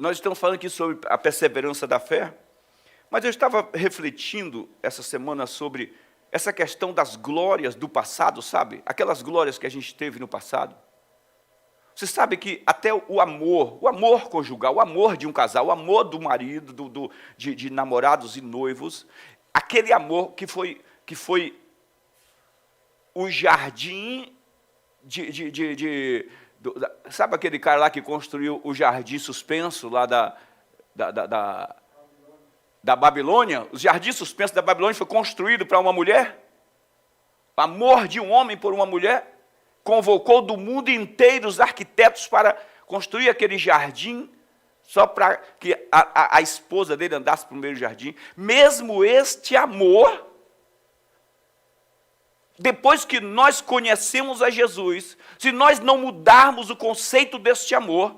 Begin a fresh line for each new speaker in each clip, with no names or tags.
Nós estamos falando aqui sobre a perseverança da fé, mas eu estava refletindo essa semana sobre essa questão das glórias do passado, sabe? Aquelas glórias que a gente teve no passado. Você sabe que até o amor conjugal, o amor de um casal, o amor do marido, de namorados e noivos, aquele amor que foi o jardim sabe aquele cara lá que construiu o jardim suspenso lá da Babilônia? O jardim suspenso da Babilônia foi construído para uma mulher? O amor de um homem por uma mulher convocou do mundo inteiro os arquitetos para construir aquele jardim, só para que a esposa dele andasse para o meio do jardim. Mesmo este amor, depois que nós conhecemos a Jesus, se nós não mudarmos o conceito deste amor,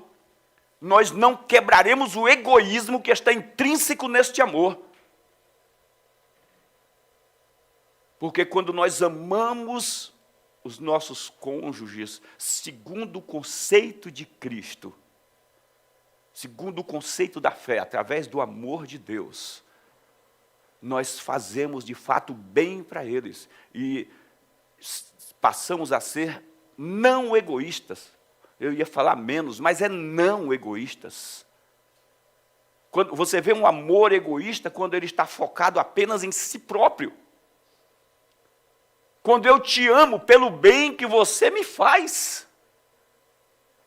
nós não quebraremos o egoísmo que está intrínseco neste amor. Porque quando nós amamos os nossos cônjuges segundo o conceito de Cristo, segundo o conceito da fé, através do amor de Deus, nós fazemos de fato bem para eles e passamos a ser não egoístas. Eu ia falar menos, mas é não egoístas. Quando você vê um amor egoísta, quando ele está focado apenas em si próprio. Quando eu te amo pelo bem que você me faz.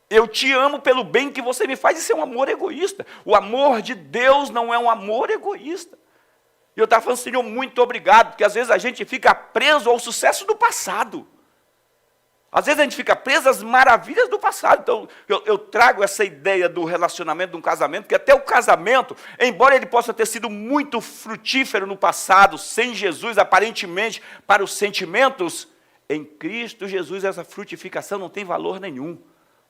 Eu te amo pelo bem que você me faz, isso é um amor egoísta. O amor de Deus não é um amor egoísta. E eu estava falando, Senhor, muito obrigado, porque às vezes a gente fica preso ao sucesso do passado. Às vezes a gente fica preso às maravilhas do passado. Então, eu trago essa ideia do relacionamento, de um casamento, que até o casamento, embora ele possa ter sido muito frutífero no passado, sem Jesus, aparentemente, para os sentimentos, em Cristo Jesus essa frutificação não tem valor nenhum.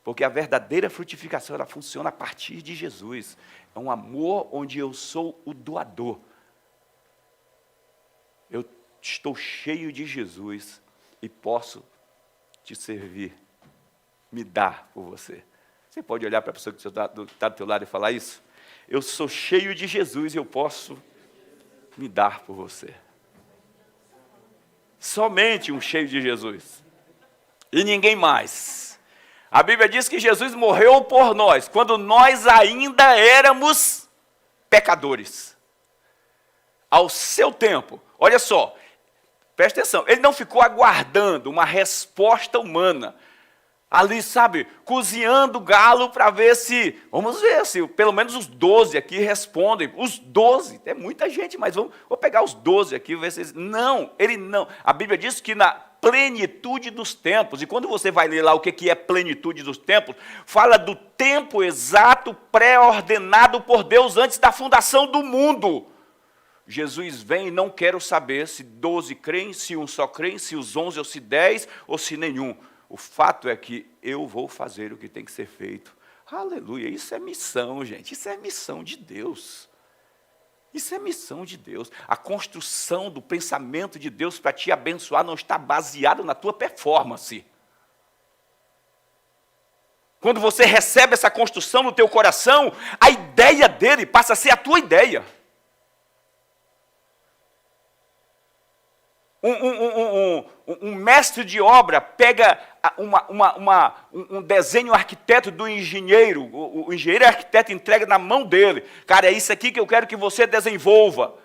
Porque a verdadeira frutificação, ela funciona a partir de Jesus. É um amor onde eu sou o doador. Eu estou cheio de Jesus e posso te servir, me dar por você. Você pode olhar para a pessoa que está do teu lado e falar isso? Eu sou cheio de Jesus e eu posso me dar por você. Somente um cheio de Jesus. E ninguém mais. A Bíblia diz que Jesus morreu por nós, quando nós ainda éramos pecadores. Ao seu tempo. Olha só. Presta atenção, ele não ficou aguardando uma resposta humana, ali, sabe, cozinhando galo para ver se, vamos ver se pelo menos os 12 aqui respondem, os 12, é muita gente, mas vou pegar os 12 aqui, ver se eles, não, ele não, a Bíblia diz que na plenitude dos tempos, e quando você vai ler lá o que é plenitude dos tempos, fala do tempo exato, pré-ordenado por Deus antes da fundação do mundo. Jesus vem e não quero saber se 12 creem, se um só creem, se os 11 ou se 10 ou se nenhum. O fato é que eu vou fazer o que tem que ser feito. Aleluia, isso é missão, gente, isso é missão de Deus. Isso é missão de Deus. A construção do pensamento de Deus para te abençoar não está baseada na tua performance. Quando você recebe essa construção no teu coração, a ideia dele passa a ser a tua ideia. Um mestre de obra pega um desenho arquiteto do engenheiro, o engenheiro arquiteto entrega na mão dele, cara, é isso aqui que eu quero que você desenvolva.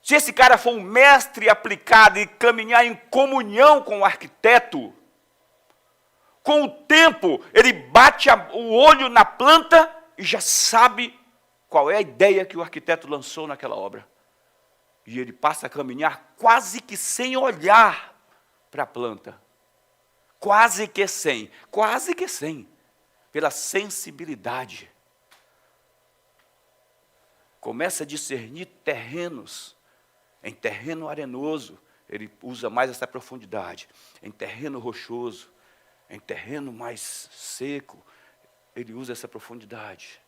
Se esse cara for um mestre aplicado e caminhar em comunhão com o arquiteto, com o tempo, ele bate o olho na planta e já sabe qual é a ideia que o arquiteto lançou naquela obra. E ele passa a caminhar quase que sem olhar para a planta. Quase que sem, pela sensibilidade. Começa a discernir terrenos. Em terreno arenoso, ele usa mais essa profundidade. Em terreno rochoso, em terreno mais seco, ele usa essa profundidade.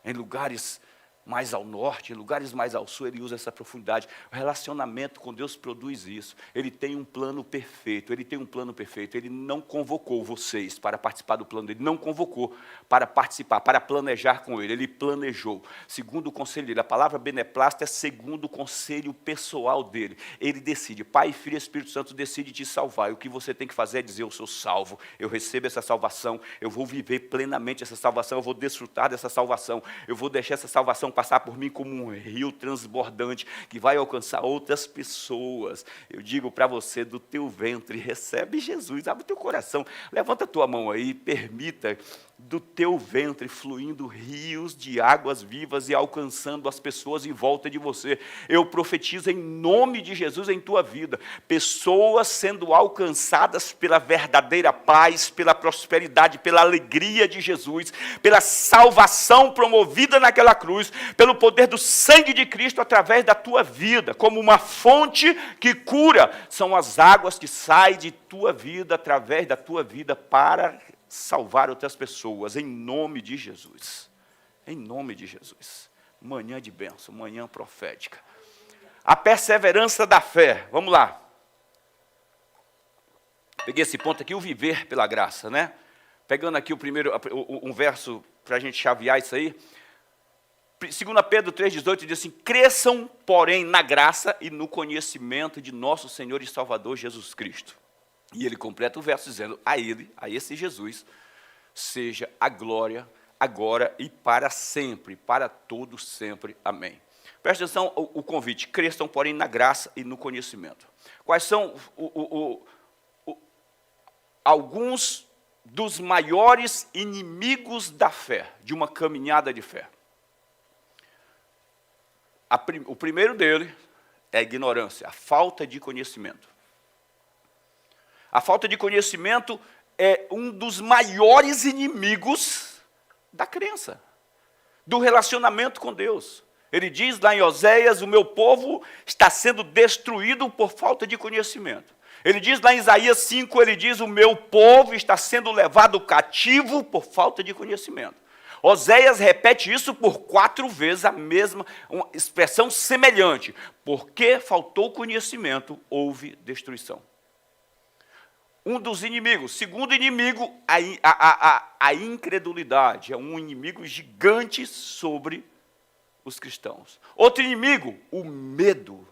Em lugares mais ao norte, em lugares mais ao sul, ele usa essa profundidade. O relacionamento com Deus produz isso. Ele tem um plano perfeito, ele tem um plano perfeito. Ele não convocou vocês para participar do plano dele, não convocou para participar, para planejar com ele. Ele planejou, segundo o conselho dele. A palavra beneplácito é segundo o conselho pessoal dele. Ele decide, Pai, Filho e Espírito Santo decide te salvar. E o que você tem que fazer é dizer, eu sou salvo, eu recebo essa salvação, eu vou viver plenamente essa salvação, eu vou desfrutar dessa salvação, eu vou deixar essa salvação passar por mim como um rio transbordante que vai alcançar outras pessoas. Eu digo para você, do teu ventre, recebe Jesus, abre o teu coração, levanta a tua mão aí, permita do teu ventre fluindo rios de águas vivas e alcançando as pessoas em volta de você. Eu profetizo em nome de Jesus em tua vida, pessoas sendo alcançadas pela verdadeira paz, pela prosperidade, pela alegria de Jesus, pela salvação promovida naquela cruz, pelo poder do sangue de Cristo através da tua vida, como uma fonte que cura. São as águas que saem de tua vida, através da tua vida, para salvar outras pessoas, em nome de Jesus. Em nome de Jesus. Manhã de bênção, manhã profética. A perseverança da fé. Vamos lá. Peguei esse ponto aqui, o viver pela graça, né? Pegando aqui um verso para a gente chavear isso aí. 2 Pedro 3,18 diz assim, cresçam, porém, na graça e no conhecimento de nosso Senhor e Salvador Jesus Cristo. E ele completa o verso dizendo, a ele, a esse Jesus, seja a glória, agora e para sempre, para todos sempre. Amém. Presta atenção o convite, cresçam, porém, na graça e no conhecimento. Quais são alguns dos maiores inimigos da fé, de uma caminhada de fé? O primeiro dele é a ignorância, a falta de conhecimento. A falta de conhecimento é um dos maiores inimigos da crença, do relacionamento com Deus. Ele diz lá em Oséias, o meu povo está sendo destruído por falta de conhecimento. Ele diz lá em Isaías 5, ele diz, o meu povo está sendo levado cativo por falta de conhecimento. Oséias repete isso por 4 vezes, a mesma uma expressão semelhante. Porque faltou conhecimento, houve destruição. Um dos inimigos. Segundo inimigo, a incredulidade. É um inimigo gigante sobre os cristãos. Outro inimigo, o medo.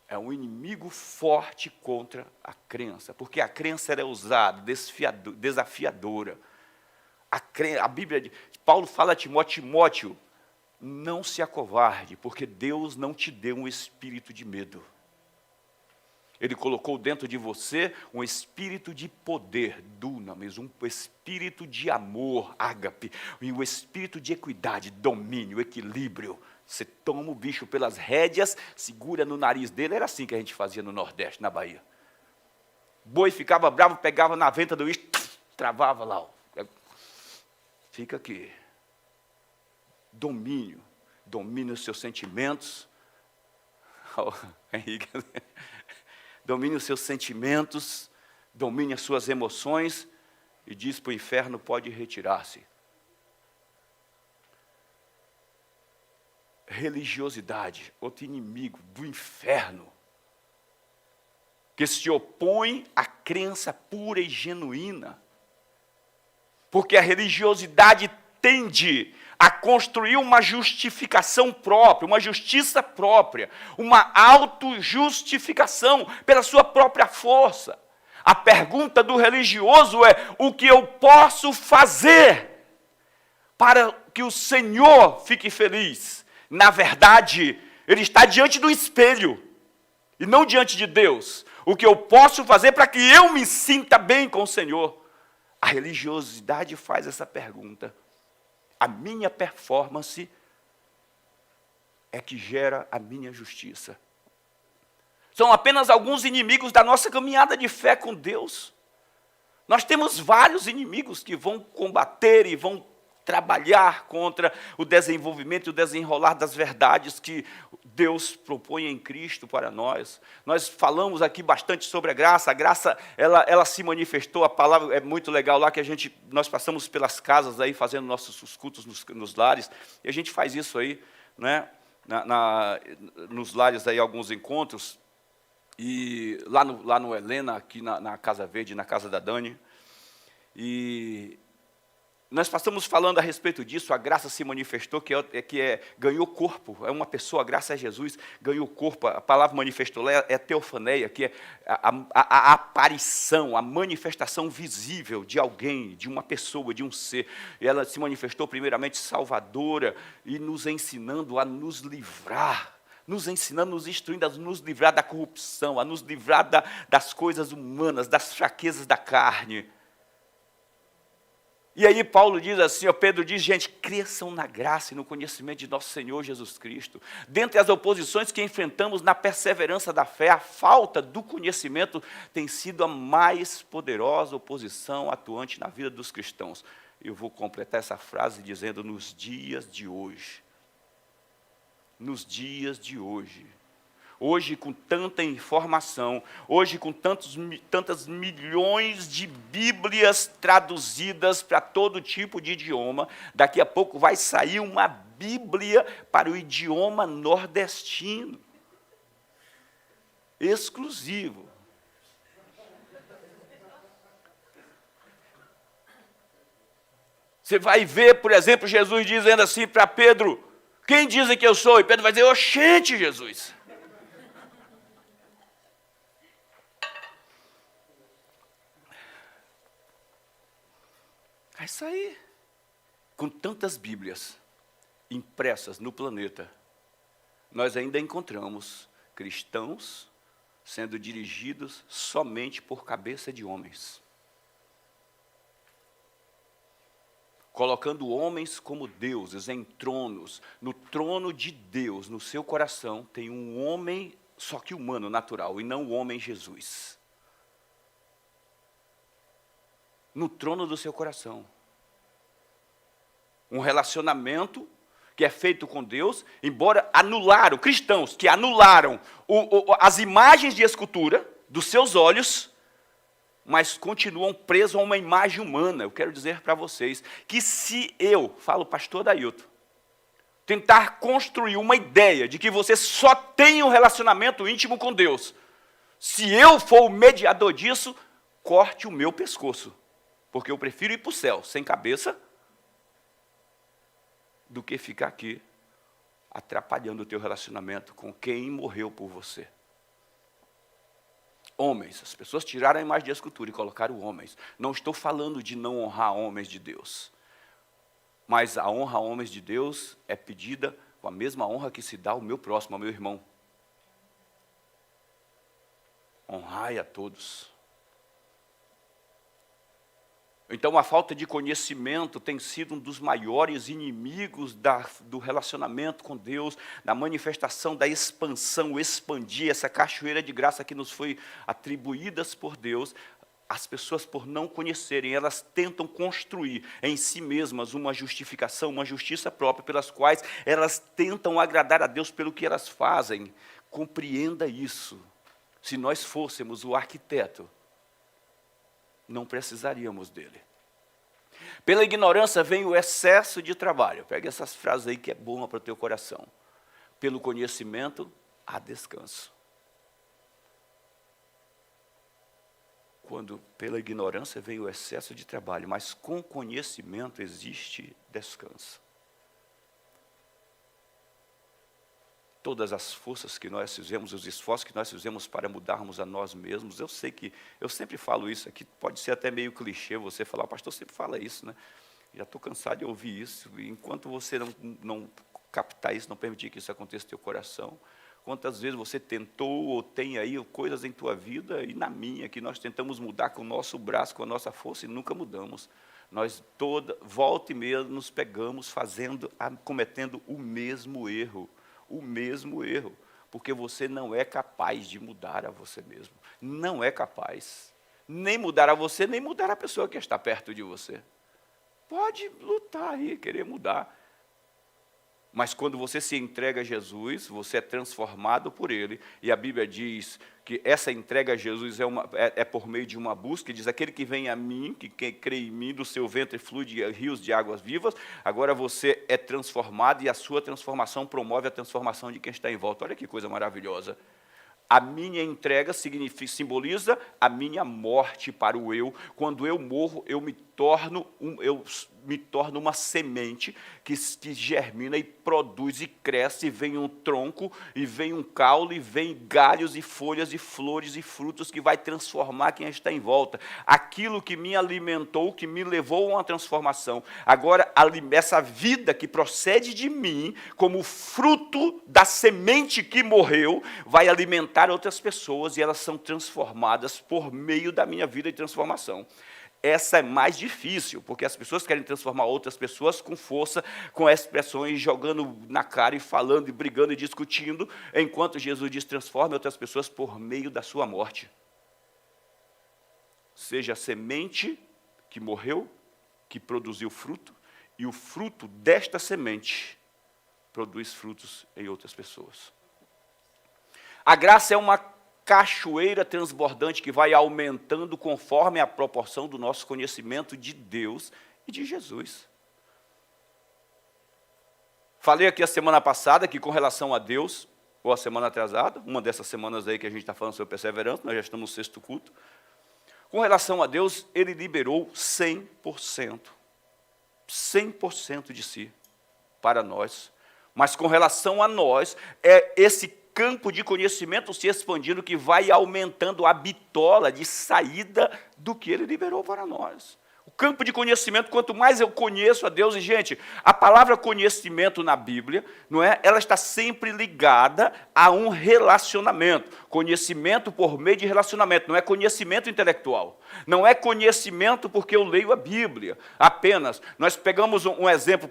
É um inimigo forte contra a crença. Porque a crença é ousada, desafiadora. A Bíblia, Paulo fala a Timóteo, não se acovarde, porque Deus não te deu um espírito de medo. Ele colocou dentro de você um espírito de poder, dunamis, um espírito de amor, ágape, e um espírito de equidade, domínio, equilíbrio. Você toma o bicho pelas rédeas, segura no nariz dele, era assim que a gente fazia no Nordeste, na Bahia. Boi ficava bravo, pegava na venta do bicho, travava lá, ó. Fica aqui. Domínio. Domine os seus sentimentos. Oh, Henrique. Domine os seus sentimentos. Domine as suas emoções. E diz para o inferno, pode retirar-se. Religiosidade. Outro inimigo do inferno. Que se opõe à crença pura e genuína. Porque a religiosidade tende a construir uma justificação própria, uma justiça própria, uma autojustificação pela sua própria força. A pergunta do religioso é, o que eu posso fazer para que o Senhor fique feliz? Na verdade, ele está diante do espelho, e não diante de Deus. O que eu posso fazer para que eu me sinta bem com o Senhor? A religiosidade faz essa pergunta. A minha performance é que gera a minha justiça. São apenas alguns inimigos da nossa caminhada de fé com Deus. Nós temos vários inimigos que vão combater e vão trabalhar contra o desenvolvimento e o desenrolar das verdades que Deus propõe em Cristo para nós. Nós falamos aqui bastante sobre a graça ela se manifestou, a palavra é muito legal lá, que nós passamos pelas casas aí, fazendo nossos cultos nos lares, e a gente faz isso aí, né, nos lares aí, alguns encontros, e lá no Helena, aqui na Casa Verde, na casa da Dani, e nós passamos falando a respeito disso, a graça se manifestou, ganhou corpo, é uma pessoa, graças a Jesus, ganhou corpo, a palavra manifestou é teofaneia, que é a aparição, a manifestação visível de alguém, de uma pessoa, de um ser. E ela se manifestou primeiramente salvadora e nos ensinando a nos livrar, nos ensinando, nos instruindo a nos livrar da corrupção, a nos livrar das coisas humanas, das fraquezas da carne. E aí Paulo diz assim, Pedro diz, gente, cresçam na graça e no conhecimento de nosso Senhor Jesus Cristo. Dentre as oposições que enfrentamos na perseverança da fé, a falta do conhecimento tem sido a mais poderosa oposição atuante na vida dos cristãos. Eu vou completar essa frase dizendo, nos dias de hoje. Nos dias de hoje. Hoje, com tanta informação, hoje com tantas milhões de Bíblias traduzidas para todo tipo de idioma, daqui a pouco vai sair uma Bíblia para o idioma nordestino. Exclusivo. Você vai ver, por exemplo, Jesus dizendo assim para Pedro, quem dizem que eu sou? E Pedro vai dizer, oxente, Jesus. Vai sair. Com tantas Bíblias impressas no planeta, nós ainda encontramos cristãos sendo dirigidos somente por cabeça de homens. Colocando homens como deuses em tronos. No trono de Deus, no seu coração, tem um homem, só que humano, natural, e não o homem Jesus. No trono do seu coração. Um relacionamento que é feito com Deus, embora anularam, cristãos que anularam as imagens de escultura dos seus olhos, mas continuam presos a uma imagem humana. Eu quero dizer para vocês que se eu, falo pastor Dailton, tentar construir uma ideia de que você só tem um relacionamento íntimo com Deus, se eu for o mediador disso, corte o meu pescoço. Porque eu prefiro ir para o céu sem cabeça do que ficar aqui atrapalhando o teu relacionamento com quem morreu por você. Homens, as pessoas tiraram a imagem de escultura e colocaram homens. Não estou falando de não honrar homens de Deus. Mas a honra a homens de Deus é pedida com a mesma honra que se dá ao meu próximo, ao meu irmão. Honrai a todos. Então, a falta de conhecimento tem sido um dos maiores inimigos do relacionamento com Deus, da manifestação, da expansão, expandir essa cachoeira de graça que nos foi atribuídas por Deus. As pessoas, por não conhecerem, elas tentam construir em si mesmas uma justificação, uma justiça própria, pelas quais elas tentam agradar a Deus pelo que elas fazem. Compreenda isso. Se nós fôssemos o arquiteto, não precisaríamos dele. Pela ignorância vem o excesso de trabalho. Pega essas frases aí que é boa para o teu coração. Pelo conhecimento, há descanso. Quando pela ignorância vem o excesso de trabalho, mas com conhecimento existe descanso. Todas as forças que nós fizemos, os esforços que nós fizemos para mudarmos a nós mesmos, eu sei que, eu sempre falo isso aqui, pode ser até meio clichê você falar, o pastor sempre fala isso, né? Já estou cansado de ouvir isso, e enquanto você não captar isso, não permitir que isso aconteça no teu coração, quantas vezes você tentou ou tem aí coisas em tua vida, e na minha, que nós tentamos mudar com o nosso braço, com a nossa força, e nunca mudamos. Nós volta e meia nos pegamos cometendo o mesmo erro, porque você não é capaz de mudar a você mesmo. Não é capaz. Nem mudar a você, nem mudar a pessoa que está perto de você. Pode lutar aí, querer mudar. Mas quando você se entrega a Jesus, você é transformado por Ele. E a Bíblia diz que essa entrega a Jesus é por meio de uma busca. Diz, aquele que vem a mim, que crê em mim, do seu ventre flui rios de águas vivas. Agora você é transformado e a sua transformação promove a transformação de quem está em volta. Olha que coisa maravilhosa. A minha entrega simboliza a minha morte para o eu. Quando eu morro, eu me torno uma semente que germina e produz e cresce, e vem um tronco, e vem um caule, e vem galhos e folhas e flores e frutos que vai transformar quem está em volta. Aquilo que me alimentou, que me levou a uma transformação. Agora, essa vida que procede de mim, como fruto da semente que morreu, vai alimentar outras pessoas e elas são transformadas por meio da minha vida de transformação. Essa é mais difícil, porque as pessoas querem transformar outras pessoas com força, com expressões, jogando na cara e falando, e brigando e discutindo, enquanto Jesus diz, transforme outras pessoas por meio da sua morte. Seja a semente que morreu, que produziu fruto, e o fruto desta semente produz frutos em outras pessoas. A graça é uma cachoeira transbordante que vai aumentando conforme a proporção do nosso conhecimento de Deus e de Jesus. Falei aqui a semana passada que com relação a Deus, ou a semana atrasada, uma dessas semanas aí que a gente está falando sobre perseverança, nós já estamos no 6º culto. Com relação a Deus, Ele liberou 100%. 100% de si para nós. Mas com relação a nós, é esse campo de conhecimento se expandindo que vai aumentando a bitola de saída do que Ele liberou para nós. O campo de conhecimento, quanto mais eu conheço a Deus, e gente, a palavra conhecimento na Bíblia, não é? Ela está sempre ligada a um relacionamento. Conhecimento por meio de relacionamento, não é conhecimento intelectual. Não é conhecimento porque eu leio a Bíblia apenas. Nós pegamos um exemplo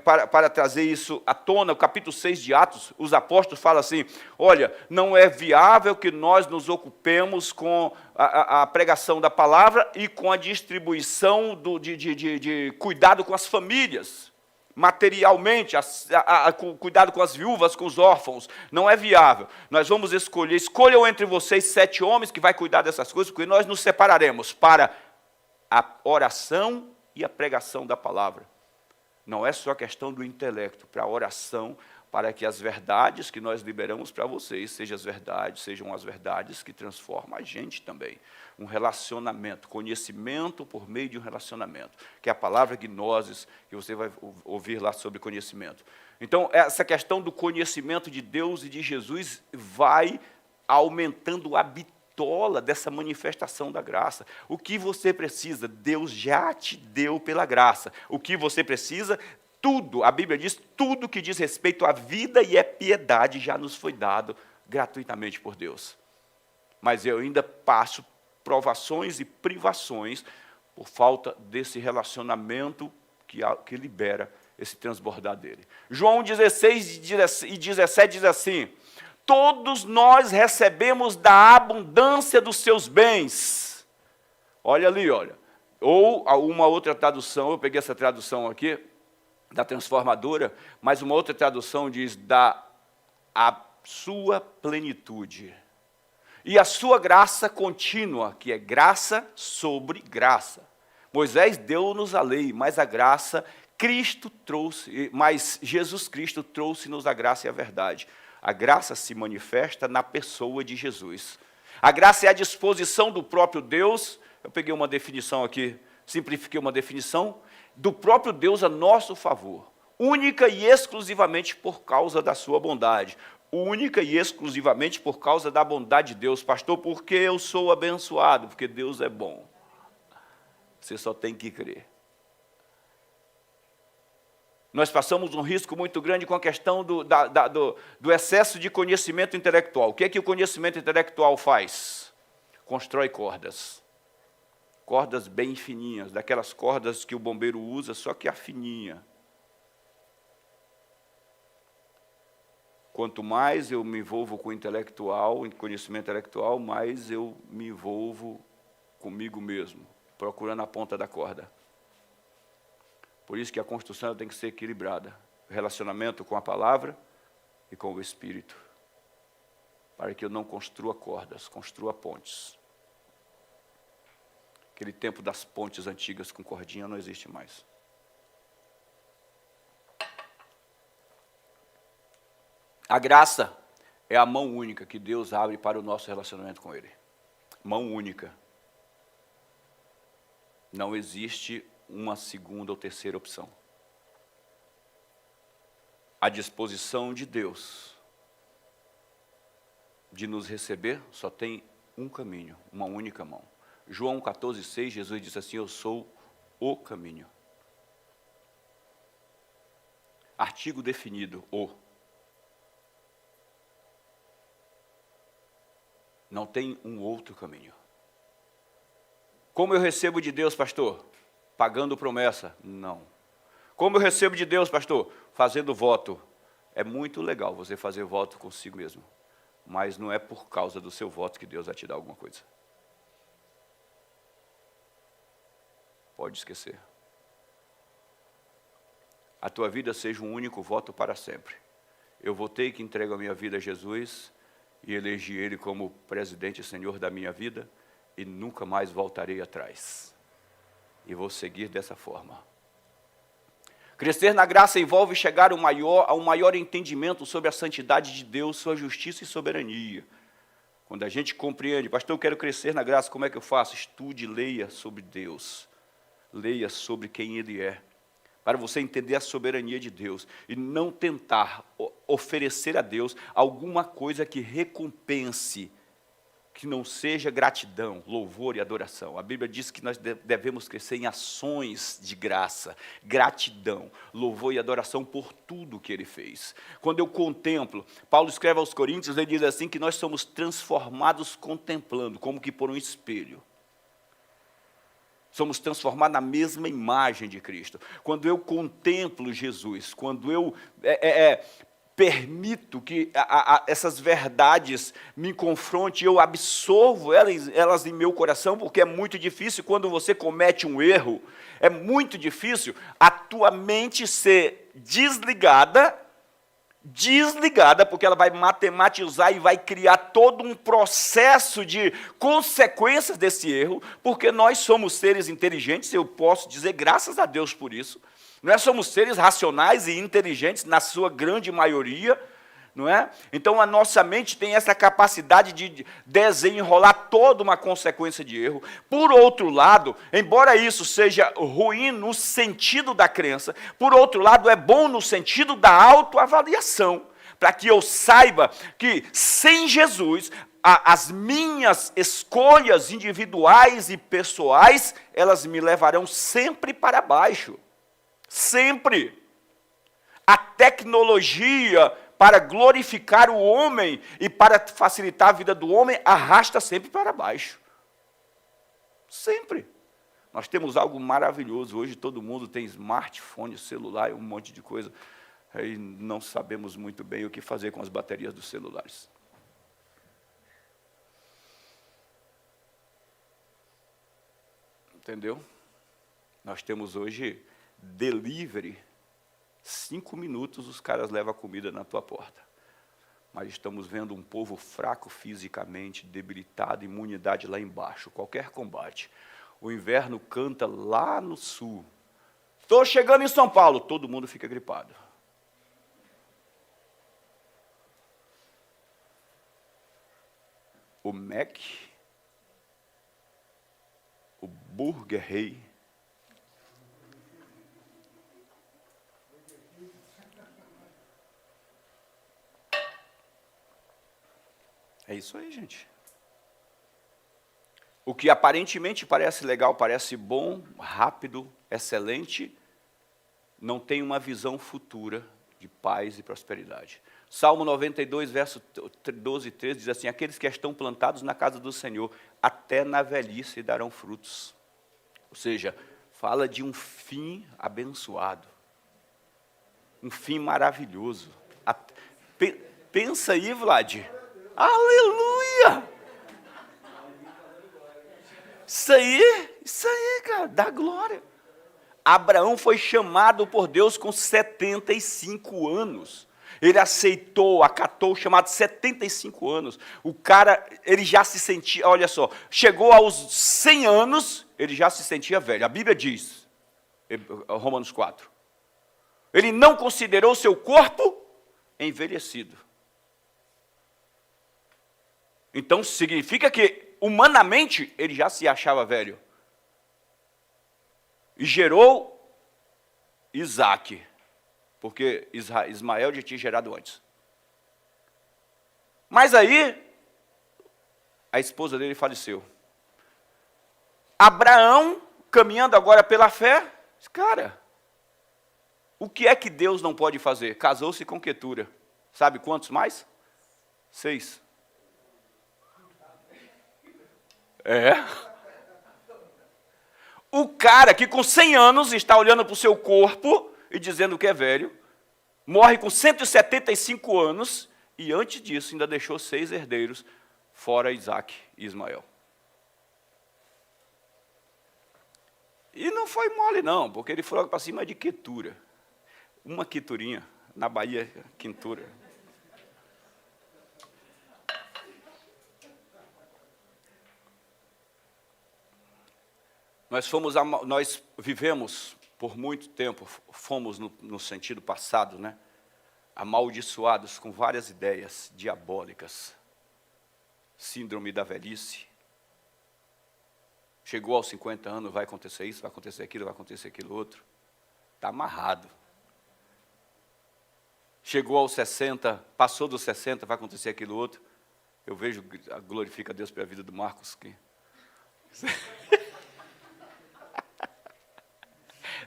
para trazer isso à tona, o capítulo 6 de Atos, os apóstolos falam assim, olha, não é viável que nós nos ocupemos com a pregação da palavra e com a distribuição de cuidado com as famílias, materialmente, cuidado com as viúvas, com os órfãos, não é viável. Nós vamos escolham entre vocês 7 homens que vai cuidar dessas coisas, porque nós nos separaremos para a oração e a pregação da palavra. Não é só questão do intelecto, para a oração, para que as verdades que nós liberamos para vocês sejam as verdades que transformam a gente também. Um relacionamento, conhecimento por meio de um relacionamento, que é a palavra gnoses, que você vai ouvir lá sobre conhecimento. Então, essa questão do conhecimento de Deus e de Jesus vai aumentando a bitola dessa manifestação da graça. O que você precisa, Deus já te deu pela graça. O que você precisa, tudo, a Bíblia diz, tudo que diz respeito à vida e à piedade já nos foi dado gratuitamente por Deus. Mas eu ainda passo provações e privações por falta desse relacionamento que libera esse transbordar dele. João 16 e 17 diz assim, todos nós recebemos da abundância dos seus bens. Olha ali, olha. Ou uma outra tradução, eu peguei essa tradução aqui, da transformadora, mas uma outra tradução diz, a sua plenitude. E a sua graça contínua, que é graça sobre graça. Moisés deu-nos a lei, mas a graça, Jesus Cristo trouxe-nos a graça e a verdade. A graça se manifesta na pessoa de Jesus. A graça é a disposição do próprio Deus, eu peguei uma definição aqui, simplifiquei uma definição, do próprio Deus a nosso favor, única e exclusivamente por causa da sua bondade, única e exclusivamente por causa da bondade de Deus. Pastor, porque eu sou abençoado? Porque Deus é bom. Você só tem que crer. Nós passamos um risco muito grande com a questão do excesso de conhecimento intelectual. O que é que o conhecimento intelectual faz? Constrói cordas. Cordas bem fininhas, daquelas cordas que o bombeiro usa, só que a fininha. Quanto mais eu me envolvo com o intelectual, em conhecimento intelectual, mais eu me envolvo comigo mesmo, procurando a ponta da corda. Por isso que a construção tem que ser equilibrada. Relacionamento com a palavra e com o Espírito. Para que eu não construa cordas, construa pontes. Aquele tempo das pontes antigas com cordinha não existe mais. A graça é a mão única que Deus abre para o nosso relacionamento com Ele. Mão única. Não existe uma segunda ou terceira opção. A disposição de Deus de nos receber só tem um caminho, uma única mão. João 14,6, Jesus disse assim: eu sou o caminho. Artigo definido, o. Não tem um outro caminho. Como eu recebo de Deus, pastor? Pagando promessa? Não. Como eu recebo de Deus, pastor? Fazendo voto. É muito legal você fazer voto consigo mesmo. Mas não é por causa do seu voto que Deus vai te dar alguma coisa. Pode esquecer. A tua vida seja um único voto para sempre. Eu votei que entrego a minha vida a Jesus e elegi Ele como presidente e senhor da minha vida e nunca mais voltarei atrás. E vou seguir dessa forma. Crescer na graça envolve chegar a um maior entendimento sobre a santidade de Deus, sua justiça e soberania. Quando a gente compreende, pastor, eu quero crescer na graça, como é que eu faço? Estude, leia sobre Deus. Leia sobre quem Ele é. Para você entender a soberania de Deus e não tentar oferecer a Deus alguma coisa que recompense, que não seja gratidão, louvor e adoração. A Bíblia diz que nós devemos crescer em ações de graça, gratidão, louvor e adoração por tudo que Ele fez. Quando eu contemplo, Paulo escreve aos Coríntios, ele diz assim que nós somos transformados contemplando, como que por um espelho. Somos transformados na mesma imagem de Cristo. Quando eu contemplo Jesus, quando eu permito que essas verdades me confrontem, eu absorvo elas em meu coração, porque é muito difícil, quando você comete um erro, é muito difícil a tua mente ser desligada, porque ela vai matematizar e vai criar todo um processo de consequências desse erro, porque nós somos seres inteligentes, eu posso dizer graças a Deus por isso. Nós somos seres racionais e inteligentes na sua grande maioria, não é? Então a nossa mente tem essa capacidade de desenrolar toda uma consequência de erro. Por outro lado, embora isso seja ruim no sentido da crença, por outro lado é bom no sentido da autoavaliação, para que eu saiba que sem Jesus as minhas escolhas individuais e pessoais, elas me levarão sempre para baixo. Sempre. A tecnologia para glorificar o homem e para facilitar a vida do homem arrasta sempre para baixo. Sempre. Nós temos algo maravilhoso. Hoje todo mundo tem smartphone, celular e um monte de coisa. Aí não sabemos muito bem o que fazer com as baterias dos celulares. Entendeu? Nós temos hoje delivery, 5 minutos os caras levam a comida na tua porta. Mas estamos vendo um povo fraco fisicamente, debilitado, imunidade lá embaixo, qualquer combate. O inverno canta lá no sul. Estou chegando em São Paulo, todo mundo fica gripado. O Mac, o Burger Rei, é isso aí, gente. O que aparentemente parece legal, parece bom, rápido, excelente, não tem uma visão futura de paz e prosperidade. Salmo 92, verso 12 e 13, diz assim: aqueles que estão plantados na casa do Senhor, até na velhice darão frutos. Ou seja, fala de um fim abençoado. Um fim maravilhoso. Pensa aí, Vlad. Aleluia! Isso aí, cara, dá glória. Abraão foi chamado por Deus com 75 anos. Ele aceitou, acatou o chamado 75 anos. O cara, ele já se sentia, olha só, chegou aos 100 anos, ele já se sentia velho. A Bíblia diz, Romanos 4, ele não considerou seu corpo envelhecido. Então significa que, humanamente, ele já se achava velho. E gerou Isaque, porque Ismael já tinha gerado antes. Mas aí, a esposa dele faleceu. Abraão, caminhando agora pela fé, disse, cara, o que é que Deus não pode fazer? Casou-se com Quetura. Sabe quantos mais? 6. É. O cara que com 100 anos está olhando para o seu corpo e dizendo que é velho, morre com 175 anos e antes disso ainda deixou 6 herdeiros, fora Isaque e Ismael. E não foi mole não, porque ele foi logo para cima de Quetura. Uma quiturinha, na Bahia, quintura. Nós vivemos por muito tempo, fomos no sentido passado, né, amaldiçoados com várias ideias diabólicas. Síndrome da velhice. Chegou aos 50 anos, vai acontecer isso, vai acontecer aquilo outro. Está amarrado. Chegou aos 60, passou dos 60, vai acontecer aquilo outro. Eu vejo, glorifica a Deus pela vida do Marcos, que...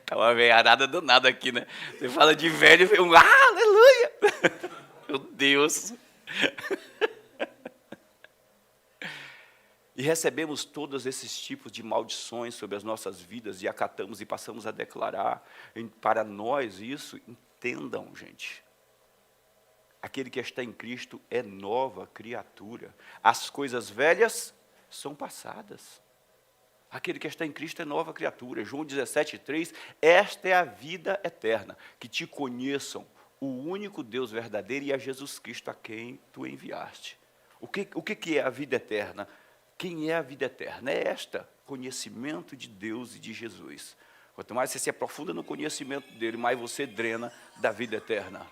Tá uma veiarada do nada aqui, né? Você fala de velho, vem um aleluia! Meu Deus! E recebemos todos esses tipos de maldições sobre as nossas vidas e acatamos e passamos a declarar. Para nós isso, entendam, gente. Aquele que está em Cristo é nova criatura. As coisas velhas são passadas. Aquele que está em Cristo é nova criatura. João 17,3, esta é a vida eterna, que te conheçam, o único Deus verdadeiro e a Jesus Cristo a quem tu enviaste. O que é a vida eterna? Quem é a vida eterna? É esta, conhecimento de Deus e de Jesus. Quanto mais você se aprofunda no conhecimento dele, mais você drena da vida eterna.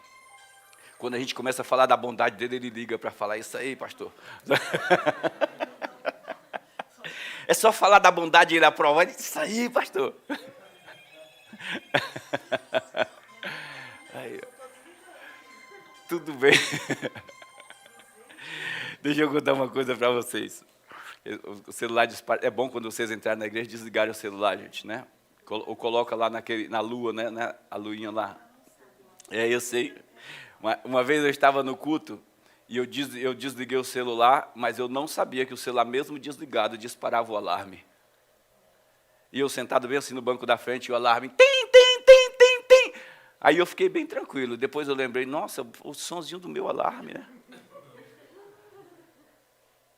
Quando a gente começa a falar da bondade dele, ele liga para falar, isso aí, pastor. É só falar da bondade e ele aprova. Isso aí, pastor. Aí, tudo bem. Deixa eu contar uma coisa para vocês. O celular dispara. É bom quando vocês entrarem na igreja desligarem o celular, gente, né? Ou coloca lá na lua, né? A luinha lá. Eu sei. Uma vez eu estava no culto e eu desliguei o celular, mas eu não sabia que o celular, mesmo desligado, disparava o alarme. E eu sentado bem assim no banco da frente, e o alarme, tim, tim, tim, tim, tim. Aí eu fiquei bem tranquilo. Depois eu lembrei, nossa, o sonzinho do meu alarme, né?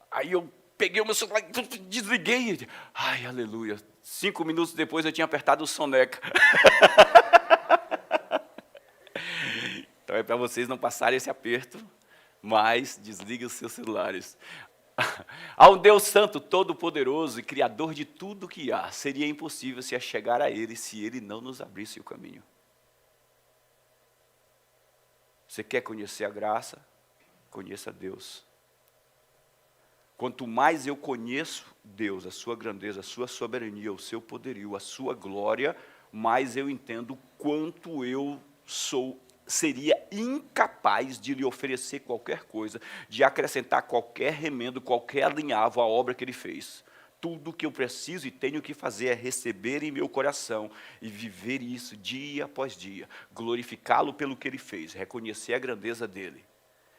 Aí eu peguei o meu celular, desliguei. Ai, aleluia. 5 minutos depois eu tinha apertado o soneca. Então é para vocês não passarem esse aperto, mas desliguem os seus celulares. Há um Deus santo, todo-poderoso e criador de tudo que há. Seria impossível se chegar a Ele se Ele não nos abrisse o caminho. Você quer conhecer a graça? Conheça Deus. Quanto mais eu conheço Deus, a sua grandeza, a sua soberania, o seu poderio, a sua glória, mais eu entendo quanto eu seria incapaz de lhe oferecer qualquer coisa, de acrescentar qualquer remendo, qualquer alinhavo à obra que Ele fez. Tudo o que eu preciso e tenho que fazer é receber em meu coração e viver isso dia após dia, glorificá-lo pelo que Ele fez, reconhecer a grandeza dEle,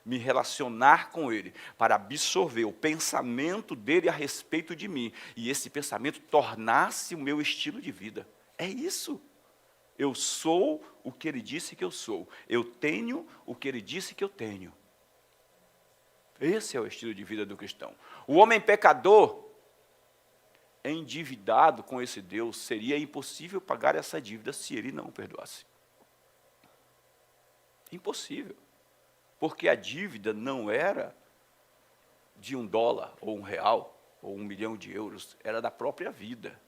me relacionar com Ele, para absorver o pensamento dEle a respeito de mim, e esse pensamento tornar-se o meu estilo de vida. É isso. Eu sou o que Ele disse que eu sou. Eu tenho o que Ele disse que eu tenho. Esse é o estilo de vida do cristão. O homem pecador, endividado com esse Deus, seria impossível pagar essa dívida se ele não o perdoasse. Impossível. Porque a dívida não era de $1, ou R$1, ou 1 milhão de euros, era da própria vida.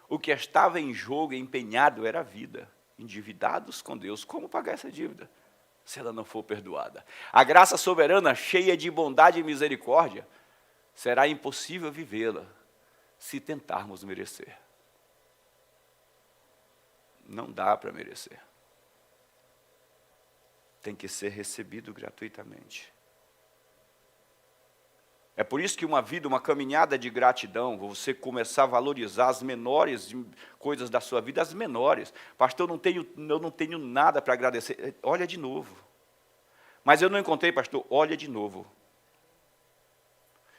O que estava em jogo, empenhado, era a vida. Endividados com Deus, como pagar essa dívida, se ela não for perdoada? A graça soberana, cheia de bondade e misericórdia, será impossível vivê-la, se tentarmos merecer. Não dá para merecer. Tem que ser recebido gratuitamente. É por isso que uma vida, uma caminhada de gratidão, você começar a valorizar as menores coisas da sua vida, as menores. Pastor, eu não tenho nada para agradecer. Olha de novo. Mas eu não encontrei, pastor, olha de novo.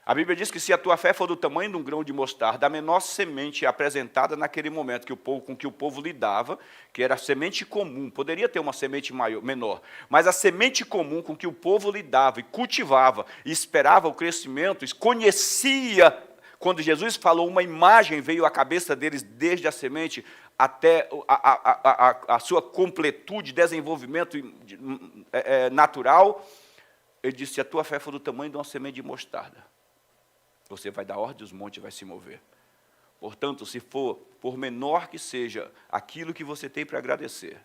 A Bíblia diz que se a tua fé for do tamanho de um grão de mostarda, a menor semente apresentada naquele momento com que o povo lidava, que era a semente comum, poderia ter uma semente menor, mas a semente comum com que o povo lidava e cultivava, e esperava o crescimento, conhecia, quando Jesus falou, uma imagem veio à cabeça deles, desde a semente até a sua completude, desenvolvimento natural. Ele disse, se a tua fé for do tamanho de uma semente de mostarda, você vai dar ordem, os montes vai se mover. Portanto, se for, por menor que seja, aquilo que você tem para agradecer,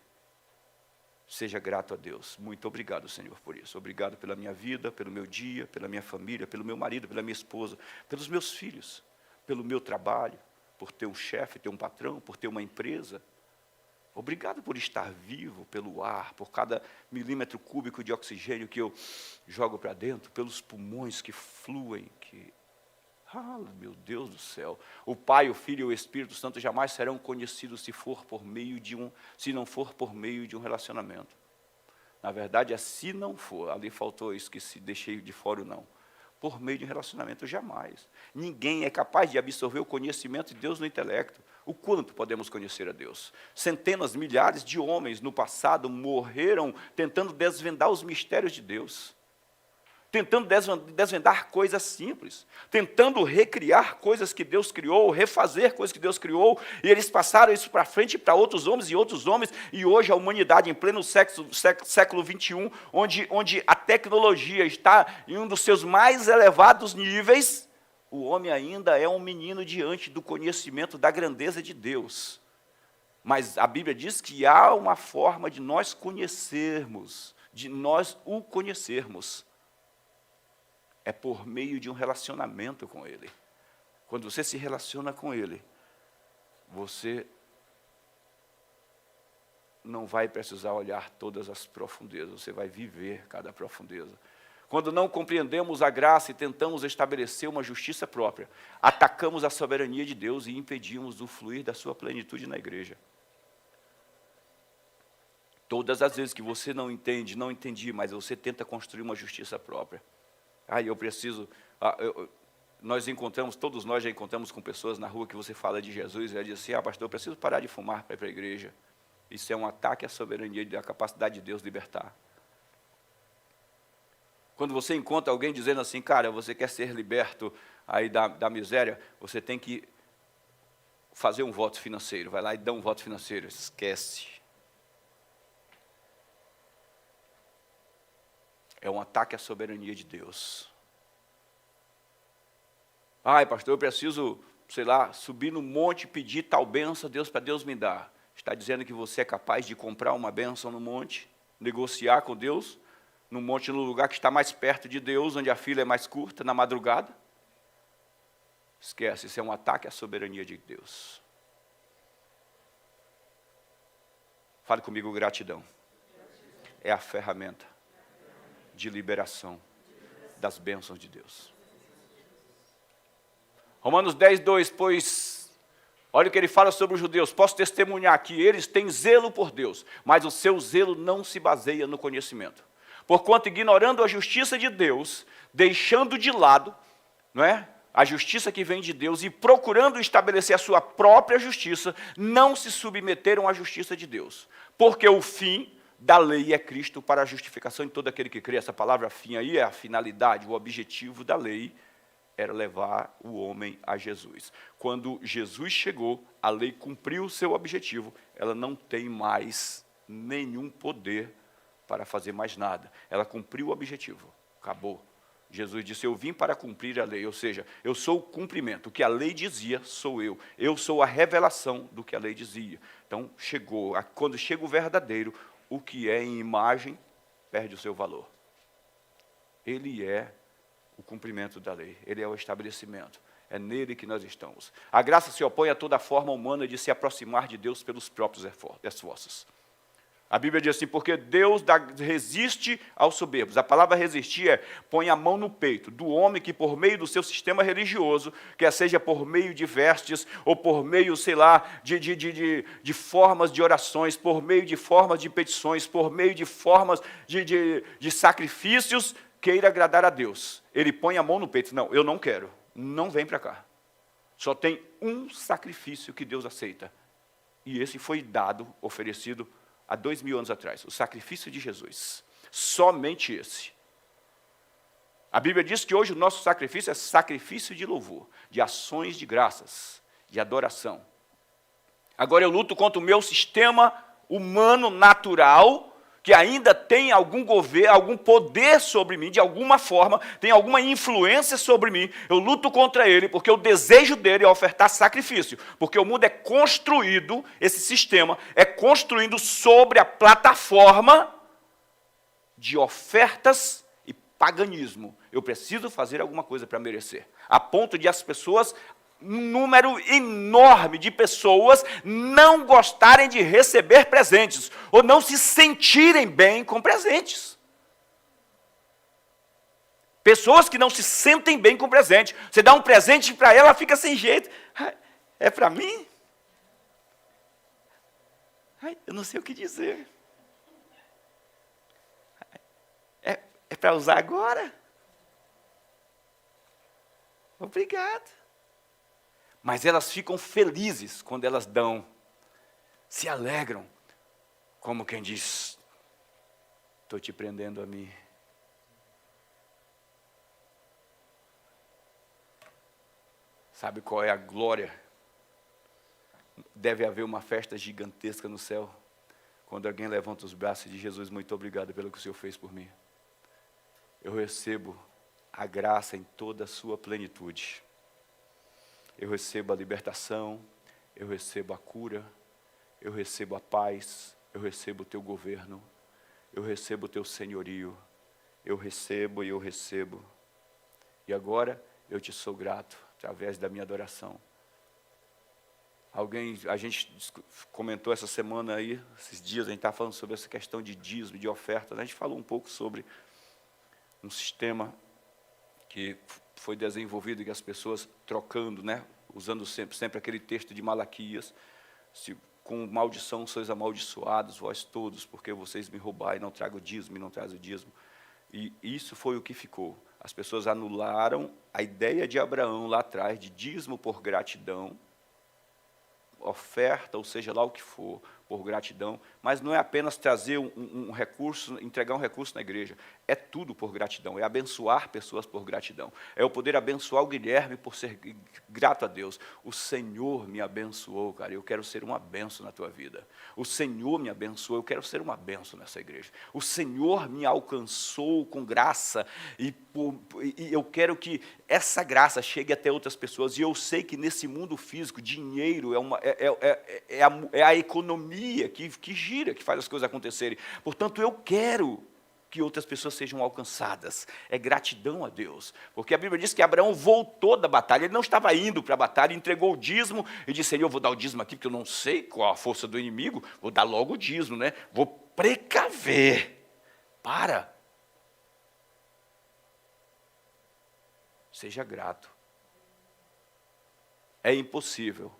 seja grato a Deus. Muito obrigado, Senhor, por isso. Obrigado pela minha vida, pelo meu dia, pela minha família, pelo meu marido, pela minha esposa, pelos meus filhos, pelo meu trabalho, por ter um chefe, ter um patrão, por ter uma empresa. Obrigado por estar vivo, pelo ar, por cada milímetro cúbico de oxigênio que eu jogo para dentro, pelos pulmões que fluem, meu Deus do céu. O Pai, o Filho e o Espírito Santo jamais serão conhecidos se não for por meio de um relacionamento. Na verdade, se não for, ali faltou isso, que se deixei de fora ou não. Por meio de um relacionamento, jamais. Ninguém é capaz de absorver o conhecimento de Deus no intelecto. O quanto podemos conhecer a Deus? Centenas, milhares de homens no passado morreram tentando desvendar os mistérios de Deus. Tentando desvendar coisas simples, tentando recriar coisas que Deus criou, refazer coisas que Deus criou, e eles passaram isso para frente para outros homens, e hoje a humanidade, em pleno século XXI, onde a tecnologia está em um dos seus mais elevados níveis, o homem ainda é um menino diante do conhecimento da grandeza de Deus. Mas a Bíblia diz que há uma forma de nós conhecermos, de nós o conhecermos. É por meio de um relacionamento com Ele. Quando você se relaciona com Ele, você não vai precisar olhar todas as profundezas, você vai viver cada profundeza. Quando não compreendemos a graça e tentamos estabelecer uma justiça própria, atacamos a soberania de Deus e impedimos o fluir da sua plenitude na igreja. Todas as vezes que você não entendi, mas você tenta construir uma justiça própria. Todos nós já encontramos com pessoas na rua que você fala de Jesus, e ela diz assim, pastor, eu preciso parar de fumar para ir para a igreja. Isso é um ataque à soberania e à capacidade de Deus libertar. Quando você encontra alguém dizendo assim, cara, você quer ser liberto aí da miséria, você tem que fazer um voto financeiro, vai lá e dá um voto financeiro, esquece. É um ataque à soberania de Deus. Pastor, eu preciso, subir no monte e pedir tal bênção a Deus para Deus me dar. Está dizendo que você é capaz de comprar uma bênção no monte, negociar com Deus, no monte, no lugar que está mais perto de Deus, onde a fila é mais curta, na madrugada? Esquece, isso é um ataque à soberania de Deus. Fale comigo, gratidão. É a ferramenta de liberação das bênçãos de Deus. Romanos 10, 2, pois, olha o que ele fala sobre os judeus, posso testemunhar que eles têm zelo por Deus, mas o seu zelo não se baseia no conhecimento. Porquanto, ignorando a justiça de Deus, deixando de lado, a justiça que vem de Deus, e procurando estabelecer a sua própria justiça, não se submeteram à justiça de Deus. Porque o fim da lei é Cristo para a justificação de todo aquele que crê. Essa palavra fim aí é a finalidade, o objetivo da lei era levar o homem a Jesus. Quando Jesus chegou, a lei cumpriu o seu objetivo, ela não tem mais nenhum poder para fazer mais nada. Ela cumpriu o objetivo, acabou. Jesus disse, eu vim para cumprir a lei, ou seja, eu sou o cumprimento. O que a lei dizia, sou eu. Eu sou a revelação do que a lei dizia. Então, quando chega o verdadeiro, o que é em imagem, perde o seu valor. Ele é o cumprimento da lei, ele é o estabelecimento. É nele que nós estamos. A graça se opõe a toda forma humana de se aproximar de Deus pelos próprios esforços. A Bíblia diz assim, porque Deus resiste aos soberbos. A palavra resistir é, põe a mão no peito do homem que por meio do seu sistema religioso, quer seja por meio de vestes, ou por meio, sei lá, de formas de orações, por meio de formas de petições, por meio de formas de sacrifícios, queira agradar a Deus. Ele põe a mão no peito, não, eu não quero, não vem para cá. Só tem um sacrifício que Deus aceita. E esse foi dado, oferecido, há 2000 anos atrás, o sacrifício de Jesus. Somente esse. A Bíblia diz que hoje o nosso sacrifício é sacrifício de louvor, de ações de graças, de adoração. Agora eu luto contra o meu sistema humano natural, que ainda tem algum governo, algum poder sobre mim, de alguma forma, tem alguma influência sobre mim. Eu luto contra ele, porque o desejo dele é ofertar sacrifício. Porque o mundo é construído, esse sistema é construído sobre a plataforma de ofertas e paganismo. Eu preciso fazer alguma coisa para merecer. A ponto de as pessoas, um número enorme de pessoas não gostarem de receber presentes, ou não se sentirem bem com presentes. Pessoas que não se sentem bem com presente. Você dá um presente para ela, ela fica sem jeito. É para mim? Eu não sei o que dizer. É para usar agora? Obrigado. Mas elas ficam felizes quando elas dão, se alegram, como quem diz, estou te prendendo a mim. Sabe qual é a glória? Deve haver uma festa gigantesca no céu, quando alguém levanta os braços e diz, Jesus, muito obrigado pelo que o Senhor fez por mim. Eu recebo a graça em toda a sua plenitude. Eu recebo a libertação, eu recebo a cura, eu recebo a paz, eu recebo o teu governo, eu recebo o teu senhorio, eu recebo e eu recebo. E agora eu te sou grato, através da minha adoração. A gente comentou essa semana aí, esses dias, a gente estava falando sobre essa questão de dízimo, de oferta, né? A gente falou um pouco sobre um sistema que foi desenvolvido e que as pessoas trocando, né? Usando sempre aquele texto de Malaquias, com maldição sois amaldiçoados, vós todos, porque vocês me roubaram, não trago o dízimo, e não traz o dízimo. E isso foi o que ficou. As pessoas anularam a ideia de Abraão lá atrás, de dízimo por gratidão, oferta, ou seja lá o que for, por gratidão, mas não é apenas trazer um recurso, entregar um recurso na igreja, é tudo por gratidão, é abençoar pessoas por gratidão, é eu poder abençoar o Guilherme por ser grato a Deus. O Senhor me abençoou, cara, eu quero ser uma bênção na tua vida. O Senhor me abençoou, eu quero ser uma bênção nessa igreja. O Senhor me alcançou com graça, e eu quero que essa graça chegue até outras pessoas, e eu sei que nesse mundo físico, dinheiro é a economia que gira, que faz as coisas acontecerem. Portanto, eu quero que outras pessoas sejam alcançadas. É gratidão a Deus. Porque a Bíblia diz que Abraão voltou da batalha. Ele não estava indo para a batalha, entregou o dízimo e disse, eu vou dar o dízimo aqui, porque eu não sei qual a força do inimigo, vou dar logo o dízimo, né? Vou precaver. Seja grato. É impossível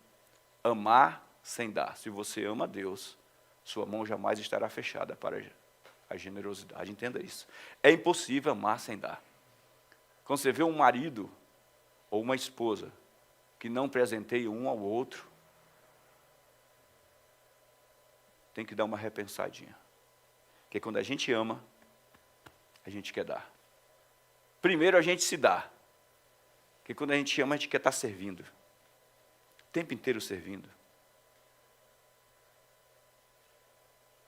amar sem dar. Se você ama a Deus, sua mão jamais estará fechada para a generosidade. Entenda isso. É impossível amar sem dar. Quando você vê um marido ou uma esposa que não presenteia um ao outro, tem que dar uma repensadinha. Porque quando a gente ama, a gente quer dar. Primeiro a gente se dá. Porque quando a gente ama, a gente quer estar servindo. O tempo inteiro servindo.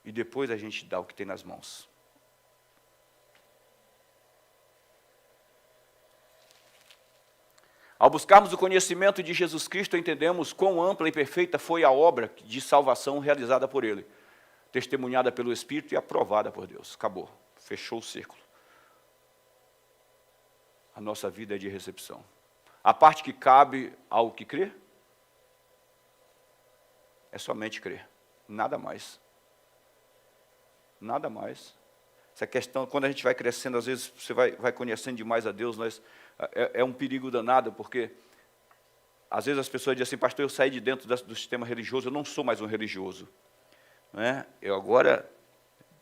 E depois a gente dá o que tem nas mãos. Ao buscarmos o conhecimento de Jesus Cristo, entendemos quão ampla e perfeita foi a obra de salvação realizada por Ele, testemunhada pelo Espírito e aprovada por Deus. Acabou, fechou o círculo. A nossa vida é de recepção. A parte que cabe ao que crê, é somente crer, nada mais. Nada mais. Essa questão, quando a gente vai crescendo, às vezes você vai conhecendo demais a Deus, é um perigo danado, porque às vezes as pessoas dizem assim, pastor, eu saí de dentro do sistema religioso, eu não sou mais um religioso. Não é? Eu agora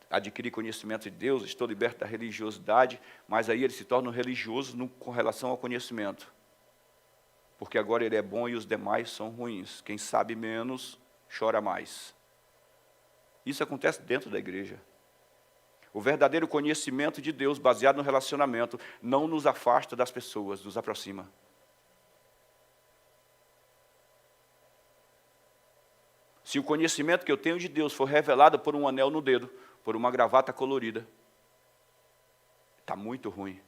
adquiri conhecimento de Deus, estou liberto da religiosidade, mas aí ele se torna um religioso com relação ao conhecimento. Porque agora ele é bom e os demais são ruins. Quem sabe menos, chora mais. Isso acontece dentro da igreja. O verdadeiro conhecimento de Deus, baseado no relacionamento, não nos afasta das pessoas, nos aproxima. Se o conhecimento que eu tenho de Deus for revelado por um anel no dedo, por uma gravata colorida, está muito ruim.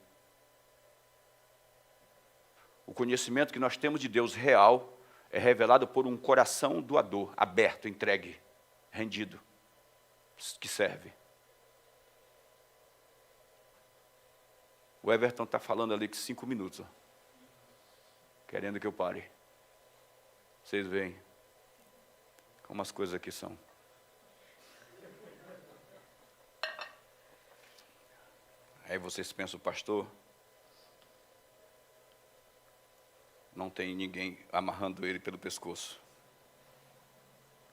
O conhecimento que nós temos de Deus real é revelado por um coração doador, aberto, entregue, rendido, que serve. O Everton está falando ali que 5 minutos, ó, querendo que eu pare. Vocês veem como as coisas aqui são. Aí vocês pensam, pastor, não tem ninguém amarrando ele pelo pescoço.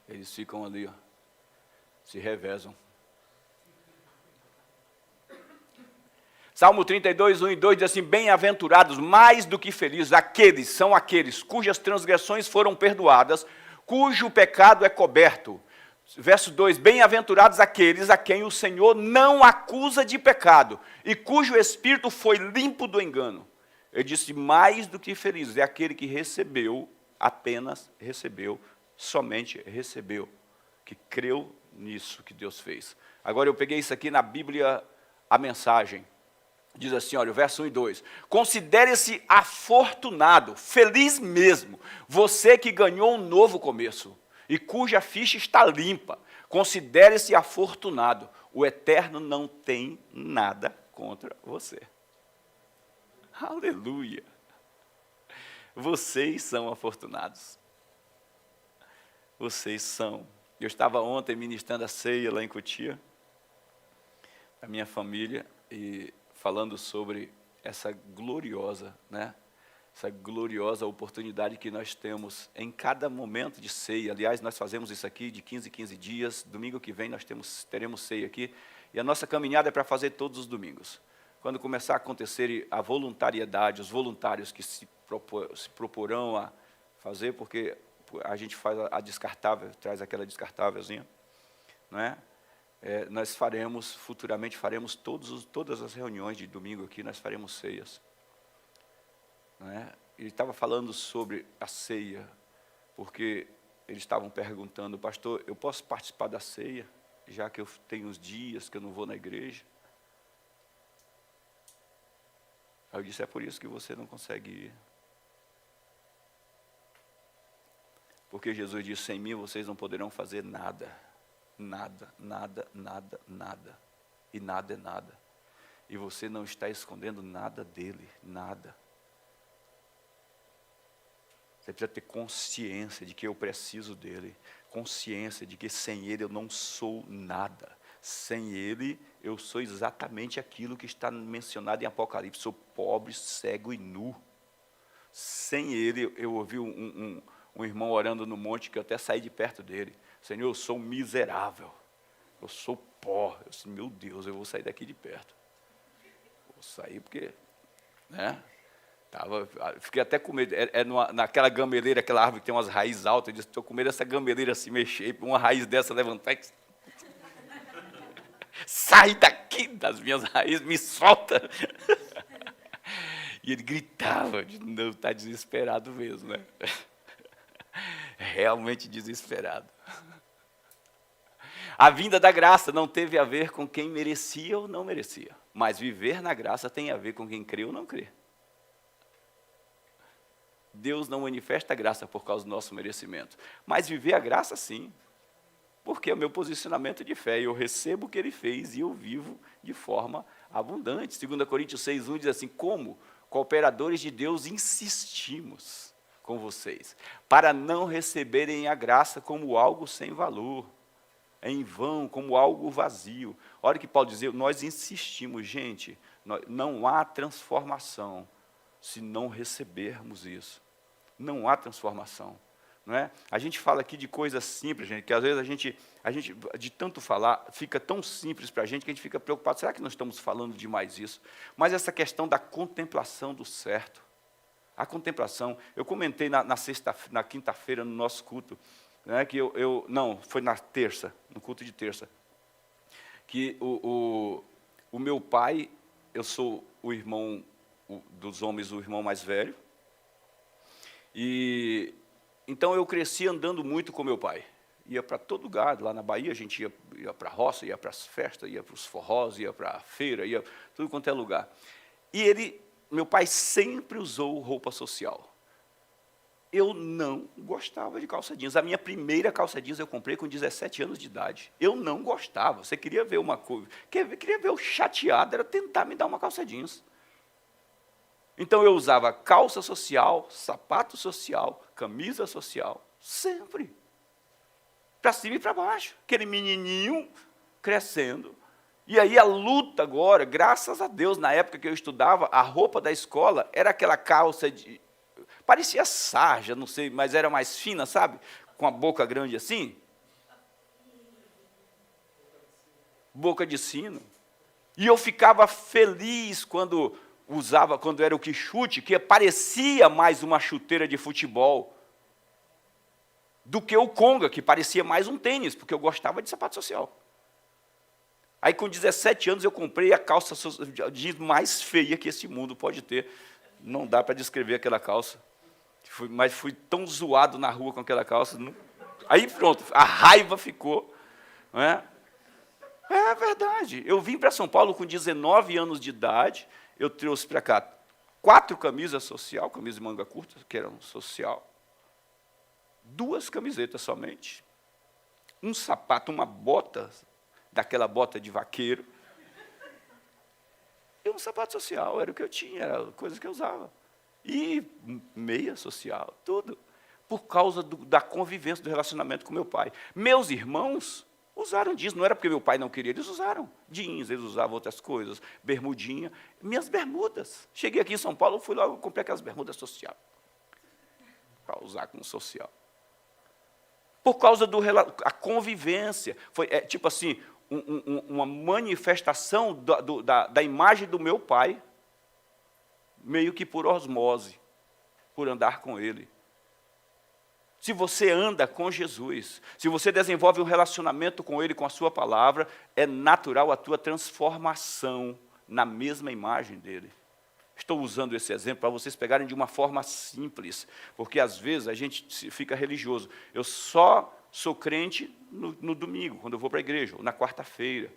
Eles ficam ali, ó, se revezam. Salmo 32, 1 e 2 diz assim, bem-aventurados, mais do que felizes, são aqueles cujas transgressões foram perdoadas, cujo pecado é coberto. Verso 2, bem-aventurados aqueles a quem o Senhor não acusa de pecado, e cujo espírito foi limpo do engano. Ele disse, mais do que felizes, é aquele que recebeu, apenas recebeu, somente recebeu, que creu nisso que Deus fez. Agora eu peguei isso aqui na Bíblia, a mensagem. Diz assim, olha, o verso 1 e 2. Considere-se afortunado, feliz mesmo, você que ganhou um novo começo e cuja ficha está limpa. Considere-se afortunado, o Eterno não tem nada contra você. Aleluia. Vocês são afortunados. Vocês são. Eu estava ontem ministrando a ceia lá em Cotia, a minha família, e falando sobre essa gloriosa, essa gloriosa oportunidade que nós temos em cada momento de ceia. Aliás, nós fazemos isso aqui de 15 em 15 dias. Domingo que vem nós teremos ceia aqui. E a nossa caminhada é para fazer todos os domingos. Quando começar a acontecer a voluntariedade, os voluntários que se proporão a fazer, porque a gente faz a descartável, traz aquela descartávelzinha, não é? Nós futuramente faremos todas as reuniões de domingo aqui, nós faremos ceias. Não é? Ele estava falando sobre a ceia, porque eles estavam perguntando, pastor, eu posso participar da ceia, já que eu tenho uns dias que eu não vou na igreja? Aí eu disse, é por isso que você não consegue ir. Porque Jesus disse, sem mim vocês não poderão fazer nada. Nada, nada, nada, nada. E nada é nada. E você não está escondendo nada dele, nada. Você precisa ter consciência de que eu preciso dele. Consciência de que sem ele eu não sou nada. Sem ele eu sou exatamente aquilo que está mencionado em Apocalipse. Sou pobre, cego e nu. Sem ele, eu ouvi um irmão orando no monte, que eu até saí de perto dele. Senhor, eu sou um miserável, eu sou pó. Eu disse, meu Deus, eu vou sair daqui de perto. Vou sair porque, fiquei até com medo. Naquela gameleira, aquela árvore que tem umas raízes altas, eu disse, estou com medo dessa gameleira se mexer, uma raiz dessa levantar e... Sai daqui das minhas raízes, me solta. E ele gritava, não, está desesperado mesmo, né? Realmente desesperado. A vinda da graça não teve a ver com quem merecia ou não merecia, mas viver na graça tem a ver com quem crê ou não crê. Deus não manifesta a graça por causa do nosso merecimento, mas viver a graça sim, porque é o meu posicionamento de fé, eu recebo o que ele fez e eu vivo de forma abundante. 2 Coríntios 6:1 diz assim, como cooperadores de Deus insistimos com vocês, para não receberem a graça como algo sem valor, em vão, como algo vazio. Olha o que Paulo diz, nós insistimos, gente, não há transformação se não recebermos isso. Não há transformação. Não é? A gente fala aqui de coisas simples, gente, que às vezes a gente, de tanto falar, fica tão simples para a gente que a gente fica preocupado, será que nós estamos falando demais isso? Mas essa questão da contemplação do certo, a contemplação, eu comentei na quinta-feira no nosso culto, né, que não, foi na terça, no culto de terça, que o meu pai, eu sou o irmão dos homens, o irmão mais velho, e então eu cresci andando muito com meu pai, ia para todo lugar, lá na Bahia a gente ia para a roça, ia para as festas, ia para os forrós, ia para a feira, ia tudo quanto é lugar. E meu pai sempre usou roupa social. Eu não gostava de calça jeans. A minha primeira calça jeans eu comprei com 17 anos de idade. Eu não gostava. Você queria ver uma coisa, queria ver o chateado, era tentar me dar uma calça jeans. Então eu usava calça social, sapato social, camisa social, sempre. Para cima e para baixo. Aquele menininho crescendo. E aí a luta agora, graças a Deus, na época que eu estudava, a roupa da escola era aquela calça de... parecia sarja, não sei, mas era mais fina, sabe? Com a boca grande assim. Boca de sino. E eu ficava feliz quando era o quichute, que parecia mais uma chuteira de futebol, do que o conga, que parecia mais um tênis, porque eu gostava de sapato social. Aí, com 17 anos, eu comprei a calça jeans mais feia que esse mundo pode ter. Não dá para descrever aquela calça. Mas fui tão zoado na rua com aquela calça. Aí, pronto, a raiva ficou. Não é? É verdade. Eu vim para São Paulo com 19 anos de idade. Eu trouxe para cá 4 camisas social, camisa de manga curta, que eram social. 2 camisetas somente. Um sapato, uma bota, daquela bota de vaqueiro. E um sapato social, era o que eu tinha, era a coisa que eu usava. E meia social, tudo. Por causa da convivência, do relacionamento com meu pai. Meus irmãos usaram jeans, não era porque meu pai não queria, eles usaram jeans, eles usavam outras coisas, bermudinha. Minhas bermudas. Cheguei aqui em São Paulo, fui lá, comprei aquelas bermudas social. Para usar como social. Por causa da convivência. Foi tipo assim, uma manifestação da imagem do meu pai, meio que por osmose, por andar com ele. Se você anda com Jesus, se você desenvolve um relacionamento com ele, com a sua palavra, é natural a tua transformação na mesma imagem dele. Estou usando esse exemplo para vocês pegarem de uma forma simples, porque às vezes a gente fica religioso. Eu só sou crente no domingo, quando eu vou para a igreja, ou na quarta-feira.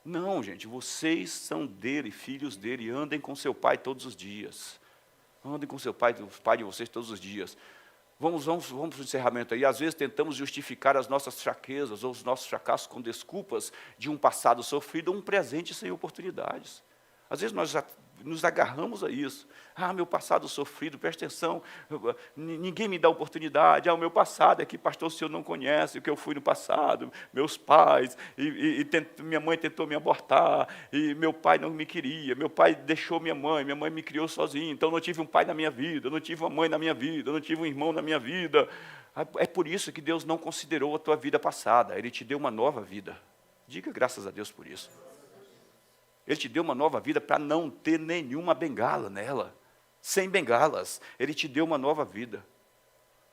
Não, gente, vocês são dele, filhos dele, andem com seu pai todos os dias. Andem com seu pai, o pai de vocês todos os dias. Vamos para o encerramento aí. Às vezes tentamos justificar as nossas fraquezas ou os nossos fracassos com desculpas de um passado sofrido ou um presente sem oportunidades. Às vezes nós nos agarramos a isso. Ah, meu passado sofrido, presta atenção, ninguém me dá oportunidade. Ah, o meu passado é que, pastor, o senhor não conhece o que eu fui no passado, meus pais, minha mãe tentou me abortar, e meu pai não me queria, meu pai deixou minha mãe me criou sozinho, então eu não tive um pai na minha vida, eu não tive uma mãe na minha vida, eu não tive um irmão na minha vida. É por isso que Deus não considerou a tua vida passada, Ele te deu uma nova vida. Diga graças a Deus por isso. Ele te deu uma nova vida para não ter nenhuma bengala nela. Sem bengalas. Ele te deu uma nova vida.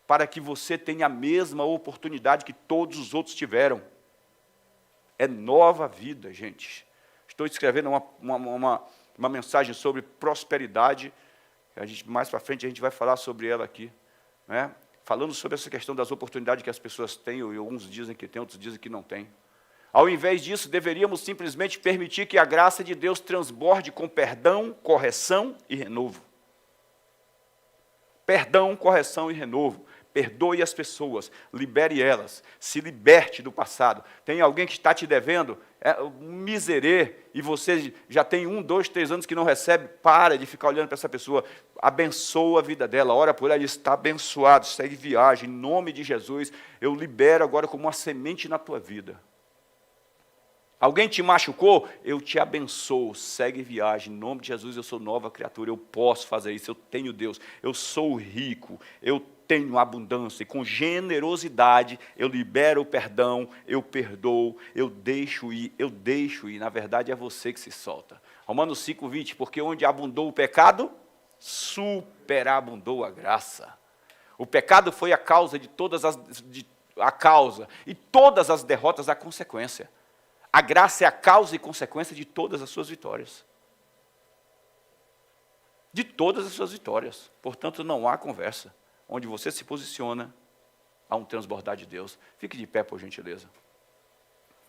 Para que você tenha a mesma oportunidade que todos os outros tiveram. É nova vida, gente. Estou escrevendo uma mensagem sobre prosperidade Mais para frente a gente vai falar sobre ela aqui, né? Falando sobre essa questão das oportunidades que as pessoas têm, e alguns dizem que tem, outros dizem que não tem. Ao invés disso, deveríamos simplesmente permitir que a graça de Deus transborde com perdão, correção e renovo. Perdão, correção e renovo. Perdoe as pessoas, libere elas, se liberte do passado. Tem alguém que está te devendo, um miserê, e você já tem 1, 2, 3 anos que não recebe, para de ficar olhando para essa pessoa, abençoa a vida dela, ora por ela, está abençoado, segue viagem, em nome de Jesus, eu libero agora como uma semente na tua vida. Alguém te machucou? Eu te abençoo, segue viagem, em nome de Jesus, eu sou nova criatura, eu posso fazer isso, eu tenho Deus, eu sou rico, eu tenho abundância, e com generosidade eu libero o perdão, eu perdoo, eu deixo ir, na verdade é você que se solta. Romanos 5:20, porque onde abundou o pecado, superabundou a graça. O pecado foi a causa de todas e todas as derrotas a consequência. A graça é a causa e consequência de todas as suas vitórias. De todas as suas vitórias. Portanto, não há conversa. Onde você se posiciona, há um transbordar de Deus. Fique de pé, por gentileza.